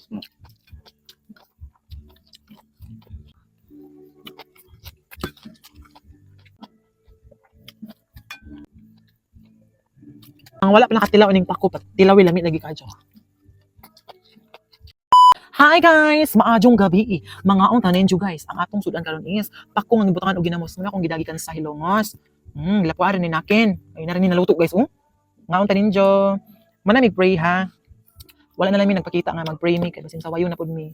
Tapos mo. Ang wala pa nakatilaw ning pako, tilawi lami lagi kadyo. Hi guys! Maadjong gabi. Mga tanin dyo guys. Ang atong sudan karon is pako nga gibutangan og ginamos nga kung gidagikan sa Hilongos. Gilapuan ni nakin. Ay na rin naluto guys. Nga tanin dyo. Manamig pray ha. Wala na lang mi nagpakita nga mag-pray mi kay basin sawayo na pud mi.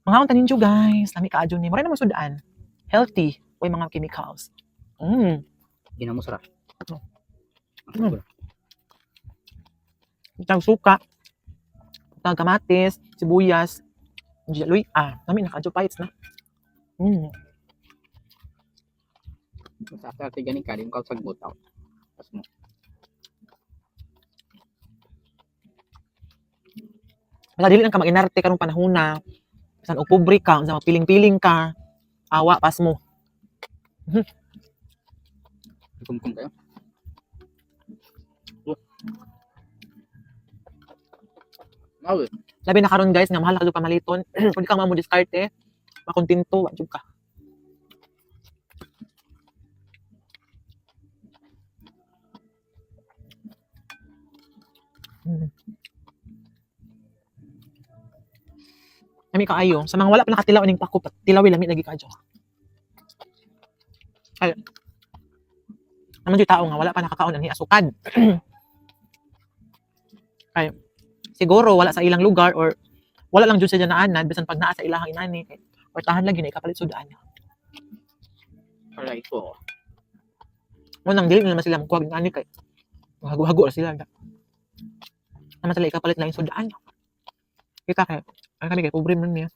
Mga tanin dyo guys. Nami kaadjong ni. Mura na mo sudan. Healthy. Way mga chemicals. Ginamos ra. Itang suka. Itang kamatis. Sibuyas. Luy. Nami nakadyo pites na. Sa after ganing kalim ka sa butaw. Tapos mo. Basta dili lang ka mag-inarte karong panahon na. Bisan og pobre ka, unsa piling-piling ka. Awa pas mo. Kumkum kayo. Mawi. Labi na karon guys nga mahal ka pamaliton. Kung di ka mo diskarte, makontento wa jud ka. Kami kaayo, sa mga wala pa nakatilaw ning pako, tilawi lami lagi kadyo. Ay. Naman yung tao nga wala pa nakakaon ani asukad. Ay. Siguro wala sa ilang lugar or wala lang jud siya naanan bisan pag naa sa ilahang inani kay or tahan lagi na ikapalit sudan. Alright po. Mo nang dili naman sila magkuha ng ani kay hago-hago ra sila. Naman sila ikapalit lang yung sudan. Kita kay ang kami kay pobre man niya.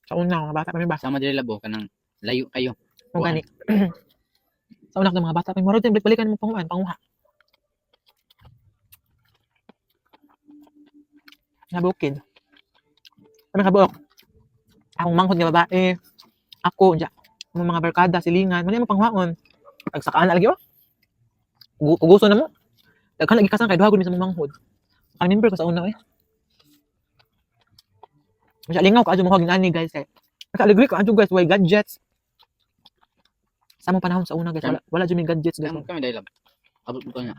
Sa una mga bata kami ba? Sama diri labo kanang layo kayo. Mo gani. Sa una ng mga bata kami maro din balikan mo panguha. Nabukid. Kami kabuok. Akong manghod nga babae. Ako, dya. Mga barkada, silingan. Mali mo pangwaon. Tagsakaan na lagi, Kuguso na mo. Tagkan lagi kasang kay duhagod mi sa manghod. Ang member ko sa una, Masya lingaw ka adyo mo ginani guys. Naka-agree ka adyo guys, why gadgets. Sa mong panahon sa una guys, wala dyan may gadgets guys. Kami dahil lab. Abot mo ka nga.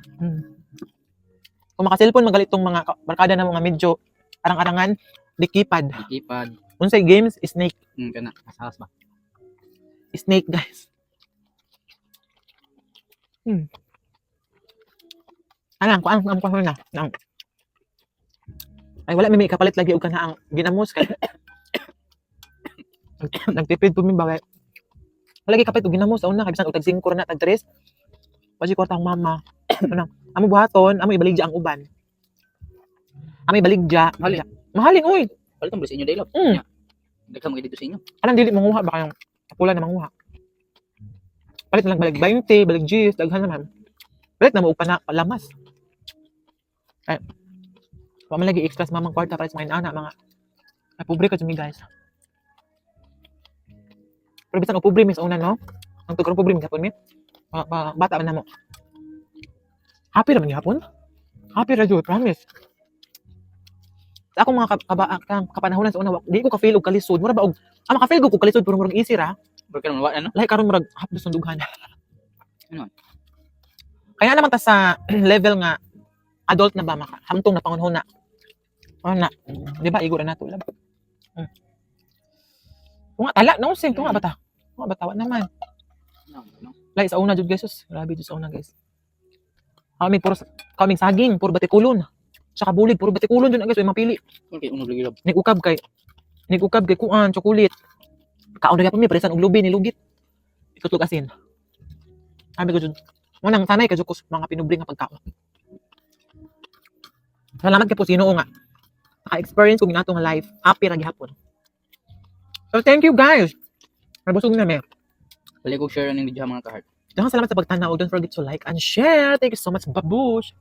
Kung maka-cellphone magalitong mga barkada na mga medyo arang-arangan, dikipad. Ikipad. Unsay games, snake. Kana asas ba. Snake guys. Anang, kuang na. Nang. Ay wala may kapalit lagi og kana ang ginamos kay. Nagtipid po mi bagay. Wala gi kapalit og ginamos sa una kay bisan og tag 5 na tag 3. Pasi kwarta ang mama. Anang, amo buhaton, amo ibaligya ang uban. Amo ibaligya. Mahalin oy. Palit ang sa inyo dahil lab. Dagsa mo dito sa inyo. Anang dili manguha ba kayong pula na manguha. Palit na lang balig 20, balig 10, daghan naman. Palit na mo og palamas. Ay. Wa man lagi extras mamang kwarta para sa mga anak mga pobre ka jud mi guys. Pero bisan og pobre mi sa una no. Ang tugon pobre mi gapon mi. Bata man namo. Happy naman gapon. Happy ra jud, promise. Sa akong mga kapanahonan sa una, di ko ka-feel og kalisod. Mura ba og maka-feel ko kalisod pero murag easy ra. Pero kanang wa ano? Like karon murag hapdos ng dughan. Ano? Kaya naman ta sa level nga adult na ba hamtong na pangunahon na. Na, di ba igura nato lab. Nga tala no sing tunga bata. Tunga bata naman. No. Like sa una jud guys, grabe jud sa una guys. Kaming saging puro batikulon. Sa kabulig puro batikulon jud guys, way mapili. Okay, uno lagi lab. Nigukab kay kuan chocolate. Kaon na pa mi presan og lubi ni lugit. Itutlog asin. Sabi ko jud, mo nang sanay ka jud ko mga pinubli nga pagkaon. Salamat kay po sino nga naka-experience ko ginatong life. Happy ra gihapon. So thank you guys. Nabusog na mi. Balik ko share ning video mga ka-heart. Salamat sa pagtanaw. Don't forget to like and share. Thank you so much, babush.